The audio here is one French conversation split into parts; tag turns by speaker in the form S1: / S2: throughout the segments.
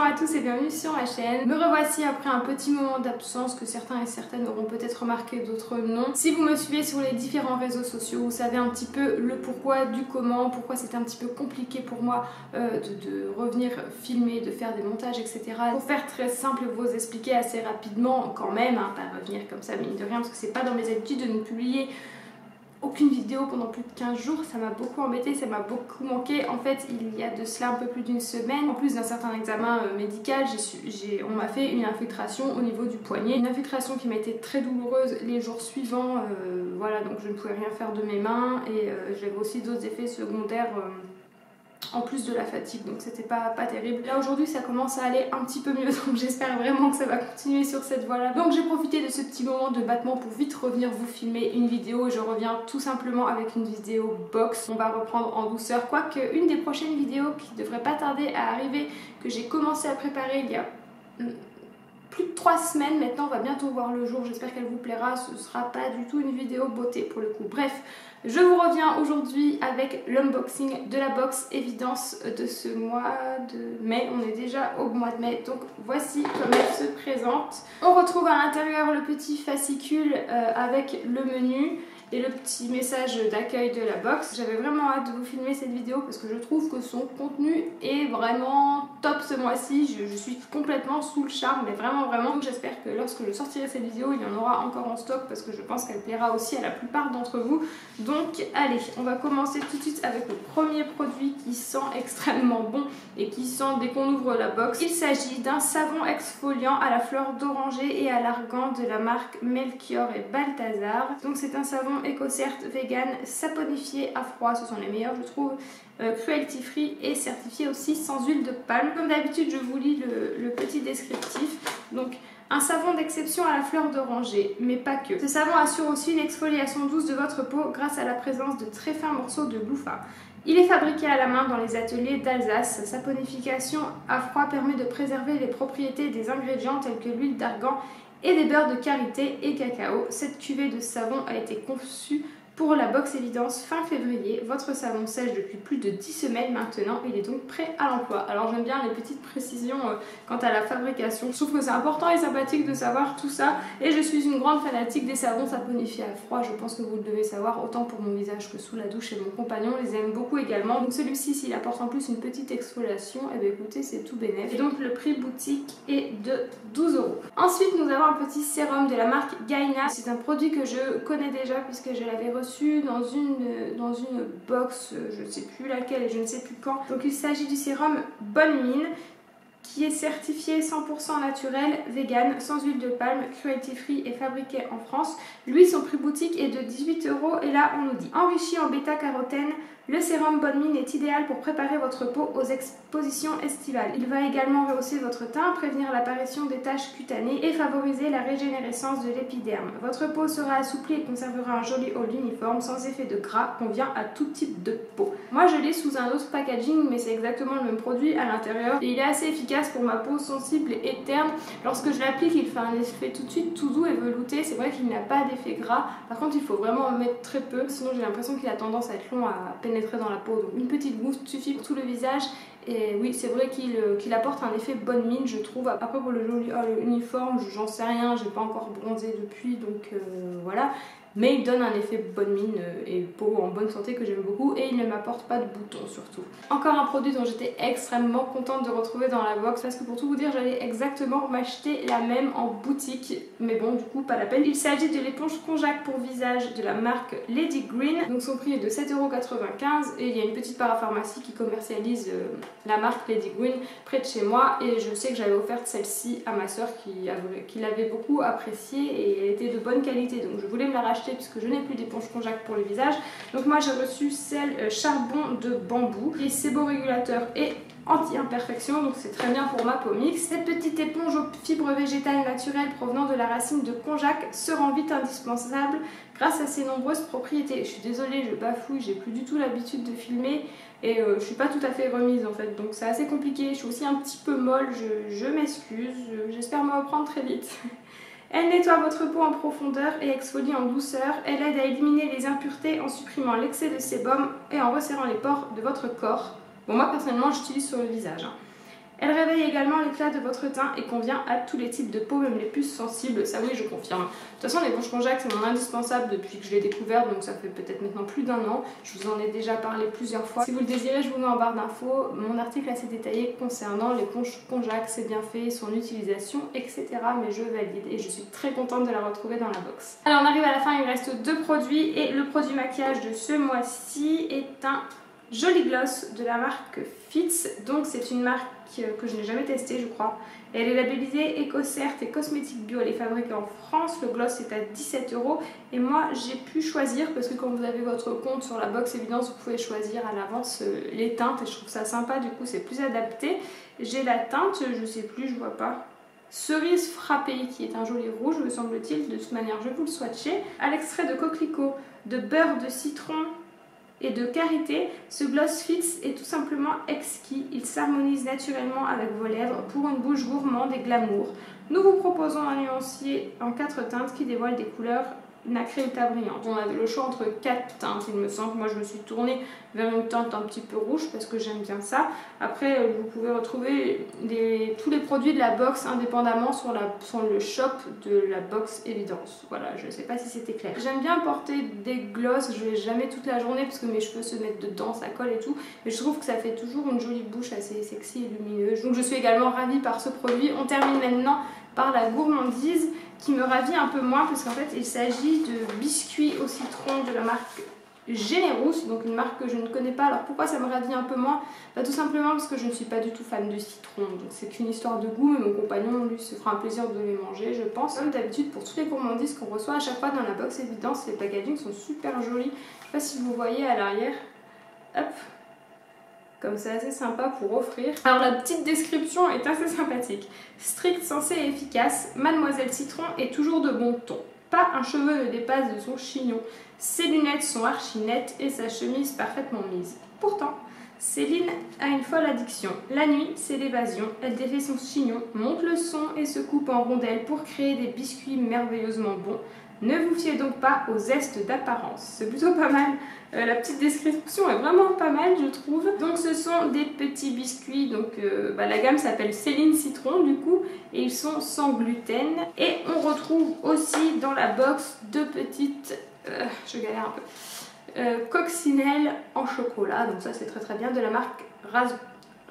S1: Bonjour à tous et bienvenue sur ma chaîne. Me revoici après un petit moment d'absence que certains et certaines auront peut-être remarqué, d'autres non. Si vous me suivez sur les différents réseaux sociaux, vous savez un petit peu le pourquoi du comment, pourquoi c'était un petit peu compliqué pour moi de revenir filmer, de faire des montages, etc. Pour faire très simple, vous expliquer assez rapidement quand même, hein, pas revenir comme ça mine de rien, parce que c'est pas dans mes habitudes de ne publier aucune vidéo pendant plus de 15 jours, ça m'a beaucoup embêté, ça m'a beaucoup manqué. En fait, il y a de cela un peu plus d'une semaine, en plus d'un certain examen médical, on m'a fait une infiltration au niveau du poignet. Une infiltration qui m'a été très douloureuse les jours suivants, voilà, donc je ne pouvais rien faire de mes mains et j'avais aussi d'autres effets secondaires en plus de la fatigue, donc c'était pas terrible. Là aujourd'hui ça commence à aller un petit peu mieux, donc j'espère vraiment que ça va continuer sur cette voie là. Donc j'ai profité de ce petit moment de battement pour vite revenir vous filmer une vidéo. Je reviens tout simplement avec une vidéo box. On va reprendre en douceur, quoique une des prochaines vidéos qui devrait pas tarder à arriver, que j'ai commencé à préparer il y a plus de 3 semaines maintenant, va bientôt voir le jour, j'espère qu'elle vous plaira. Ce sera pas du tout une vidéo beauté pour le coup. Bref, je vous reviens aujourd'hui avec l'unboxing de la box évidence de ce mois de mai. On est déjà au mois de mai, donc voici comment elle se présente. On retrouve à l'intérieur le petit fascicule avec le menu et le petit message d'accueil de la box. J'avais vraiment hâte de vous filmer cette vidéo parce que je trouve que son contenu est vraiment top ce mois-ci. Je suis complètement sous le charme, mais vraiment. Donc j'espère que lorsque je sortirai cette vidéo, il y en aura encore en stock parce que je pense qu'elle plaira aussi à la plupart d'entre vous. Donc allez, on va commencer tout de suite avec le premier produit qui sent extrêmement bon et qui sent dès qu'on ouvre la box. Il s'agit d'un savon exfoliant à la fleur d'oranger et à l'argan de la marque Melchior et Balthazar. Donc c'est un savon éco-cert vegan, saponifié à froid, ce sont les meilleurs je trouve, cruelty free et certifié aussi sans huile de palme. Comme d'habitude je vous lis le petit descriptif. Donc un savon d'exception à la fleur d'oranger, mais pas que. Ce savon assure aussi une exfoliation douce de votre peau grâce à la présence de très fins morceaux de loofah. Il est fabriqué à la main dans les ateliers d'Alsace. Sa saponification à froid permet de préserver les propriétés des ingrédients tels que l'huile d'argan et des beurres de karité et cacao. Cette cuvée de savon a été conçue pour la box évidence fin février. Votre savon sèche depuis plus de 10 semaines maintenant, il est donc prêt à l'emploi. Alors j'aime bien les petites précisions quant à la fabrication. Je trouve que c'est important et sympathique de savoir tout ça. Et je suis une grande fanatique des savons saponifiés à froid. Je pense que vous le devez savoir, autant pour mon visage que sous la douche et mon compagnon les aime beaucoup également. Donc celui-ci, s'il apporte en plus une petite exfoliation, et bien écoutez, c'est tout bénef. Et donc le prix boutique est de 12 €. Ensuite nous avons un petit sérum de la marque Gaïna. C'est un produit que je connais déjà puisque je l'avais reçu dans une box, je ne sais plus laquelle et je ne sais plus quand. Donc il s'agit du sérum Bonne Mine qui est certifié 100% naturel, vegan, sans huile de palme, cruelty free et fabriqué en France. Lui, son prix boutique est de 18 € et là on nous dit enrichi en bêta-carotène, le sérum Bonne Mine est idéal pour préparer votre peau aux expositions estivales. Il va également rehausser votre teint, prévenir l'apparition des taches cutanées et favoriser la régénérescence de l'épiderme. Votre peau sera assouplie et conservera un joli haut uniforme sans effet de gras, convient à tout type de peau. Moi je l'ai sous un autre packaging mais c'est exactement le même produit à l'intérieur et il est assez efficace pour ma peau sensible et terne. Lorsque je l'applique, il fait un effet tout de suite tout doux et velouté. C'est vrai qu'il n'a pas d'effet gras. Par contre, il faut vraiment en mettre très peu. Sinon, j'ai l'impression qu'il a tendance à être long à pénétrer dans la peau. Donc, une petite goutte suffit pour tout le visage. Et oui, c'est vrai qu'il apporte un effet bonne mine, je trouve. Après, pour le joli uniforme, j'en sais rien. J'ai pas encore bronzé depuis, donc voilà. Mais il donne un effet bonne mine et peau en bonne santé que j'aime beaucoup et il ne m'apporte pas de boutons surtout. Encore un produit dont j'étais extrêmement contente de retrouver dans la box parce que pour tout vous dire j'allais exactement m'acheter la même en boutique mais bon du coup pas la peine. Il s'agit de l'éponge Conjac pour visage de la marque Lady Green. Donc son prix est de 7,95 € et il y a une petite parapharmacie qui commercialise la marque Lady Green près de chez moi et je sais que j'avais offert celle-ci à ma soeur qui l'avait beaucoup appréciée et elle était de bonne qualité donc je voulais me la racheter puisque je n'ai plus d'éponge Conjac pour le visage. Donc moi j'ai reçu celle charbon de bambou qui est séborégulateur et anti-imperfection, donc c'est très bien pour ma peau mixte. Cette petite éponge aux fibres végétales naturelles provenant de la racine de Conjac se rend vite indispensable grâce à ses nombreuses propriétés. Je suis désolée, je bafouille, j'ai plus du tout l'habitude de filmer et je suis pas tout à fait remise en fait, donc c'est assez compliqué. Je suis aussi un petit peu molle, je m'excuse, j'espère me reprendre très vite. Elle nettoie votre peau en profondeur et exfolie en douceur. Elle aide à éliminer les impuretés en supprimant l'excès de sébum et en resserrant les pores de votre corps. Bon, moi personnellement j'utilise sur le visage. Elle réveille également l'éclat de votre teint et convient à tous les types de peau, même les plus sensibles, ça oui je confirme. De toute façon l'éponge Conjac c'est mon indispensable depuis que je l'ai découverte, donc ça fait peut-être maintenant plus d'1 an. Je vous en ai déjà parlé plusieurs fois. Si vous le désirez, je vous mets en barre d'infos mon article assez détaillé concernant l'éponge Conjac, c'est bien fait, son utilisation, etc. Mais je valide et je suis très contente de la retrouver dans la box. Alors on arrive à la fin, il me reste 2 produits et le produit maquillage de ce mois-ci est un joli gloss de la marque Fitz. Donc c'est une marque que je n'ai jamais testée je crois. Elle est labellisée EcoCert et cosmétique bio, elle est fabriquée en France. Le gloss est à 17 € et moi j'ai pu choisir parce que quand vous avez votre compte sur la box évidence vous pouvez choisir à l'avance les teintes et je trouve ça sympa, du coup c'est plus adapté. J'ai la teinte, je sais plus, je vois pas, cerise frappée qui est un joli rouge me semble-t-il. De toute manière je vais vous le swatcher. À l'extrait de coquelicot, de beurre de citron et de karité, ce gloss Fitz est tout simplement exquis. Il s'harmonise naturellement avec vos lèvres pour une bouche gourmande et glamour. Nous vous proposons un nuancier en 4 teintes qui dévoile des couleurs nacrée ultra brillante. On avait le choix entre 4 teintes il me semble. Moi je me suis tournée vers une teinte un petit peu rouge parce que j'aime bien ça. Après vous pouvez retrouver tous les produits de la box indépendamment sur le shop de la box Évidence. Voilà, je ne sais pas si c'était clair. J'aime bien porter des gloss, je ne vais jamais toute la journée parce que mes cheveux se mettent dedans, ça colle et tout, mais je trouve que ça fait toujours une jolie bouche assez sexy et lumineuse. Donc je suis également ravie par ce produit. On termine maintenant par la gourmandise qui me ravit un peu moins parce qu'en fait il s'agit de biscuits au citron de la marque Generous, donc une marque que je ne connais pas. Alors pourquoi ça me ravit un peu moins? Bah, tout simplement parce que je ne suis pas du tout fan de citron, donc c'est qu'une histoire de goût, mais mon compagnon lui se fera un plaisir de les manger je pense. Comme d'habitude pour toutes les gourmandises qu'on reçoit à chaque fois dans la box Évidence, les packagings sont super jolis. Je sais pas si vous voyez à l'arrière, hop, comme c'est assez sympa pour offrir. Alors la petite description est assez sympathique. Strict, sensé et efficace, Mademoiselle Citron est toujours de bon ton. Pas un cheveu ne dépasse de son chignon. Ses lunettes sont archi nettes et sa chemise parfaitement mise. Pourtant, Céline a une folle addiction. La nuit, c'est l'évasion. Elle défait son chignon, monte le son et se coupe en rondelles pour créer des biscuits merveilleusement bons. Ne vous fiez donc pas aux zestes d'apparence. C'est plutôt pas mal. La petite description est vraiment pas mal je trouve. Donc ce sont des petits biscuits. Donc la gamme s'appelle Céline Citron du coup. Et ils sont sans gluten. Et on retrouve aussi dans la box 2 petites... je galère un peu. Coccinelle en chocolat. Donc ça c'est très bien. De la marque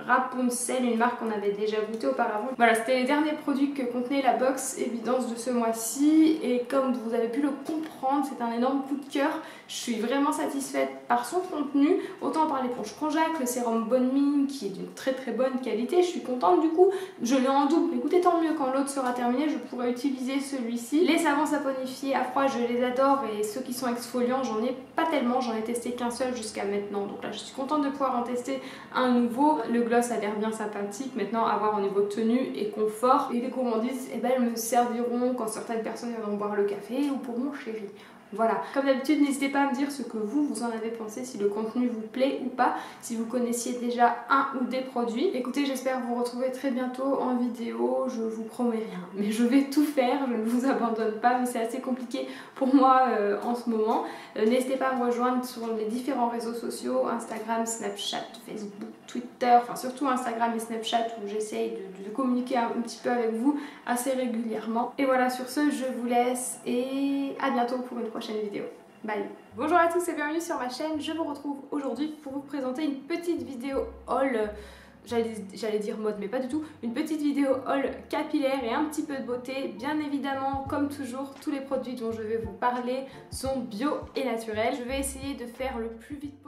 S1: Rapunzel, une marque qu'on avait déjà goûté auparavant. Voilà, c'était les derniers produits que contenait la box Évidence de ce mois-ci et comme vous avez pu le comprendre, c'est un énorme coup de cœur. Je suis vraiment satisfaite par son contenu, autant par l'éponge Conjac, le sérum Bonne Mine qui est d'une très bonne qualité. Je suis contente du coup, je l'ai en double. Écoutez, tant mieux, quand l'autre sera terminé, je pourrai utiliser celui-ci. Les savons saponifiés à froid, je les adore et ceux qui sont exfoliants, j'en ai pas tellement, j'en ai testé qu'un seul jusqu'à maintenant. Donc là, je suis contente de pouvoir en tester un nouveau. Le gloss a l'air bien sympathique. Maintenant, à voir au niveau tenue et confort. Et les gourmandises, elles me serviront quand certaines personnes viendront boire le café ou pour mon chéri. Voilà, comme d'habitude n'hésitez pas à me dire ce que vous en avez pensé, si le contenu vous plaît ou pas, si vous connaissiez déjà un ou des produits. Écoutez, j'espère vous retrouver très bientôt en vidéo, je vous promets rien, mais je vais tout faire, je ne vous abandonne pas, mais c'est assez compliqué pour moi en ce moment. N'hésitez pas à me rejoindre sur les différents réseaux sociaux, Instagram, Snapchat, Facebook, Twitter, enfin surtout Instagram et Snapchat où j'essaye de communiquer un petit peu avec vous assez régulièrement. Et voilà, sur ce, je vous laisse et à bientôt pour une prochaine vidéo. Bye. Bonjour à tous et bienvenue sur ma chaîne. Je vous retrouve aujourd'hui pour vous présenter une petite vidéo haul, j'allais dire mode mais pas du tout, une petite vidéo haul capillaire et un petit peu de beauté. Bien évidemment, comme toujours, tous les produits dont je vais vous parler sont bio et naturels. Je vais essayer de faire le plus vite possible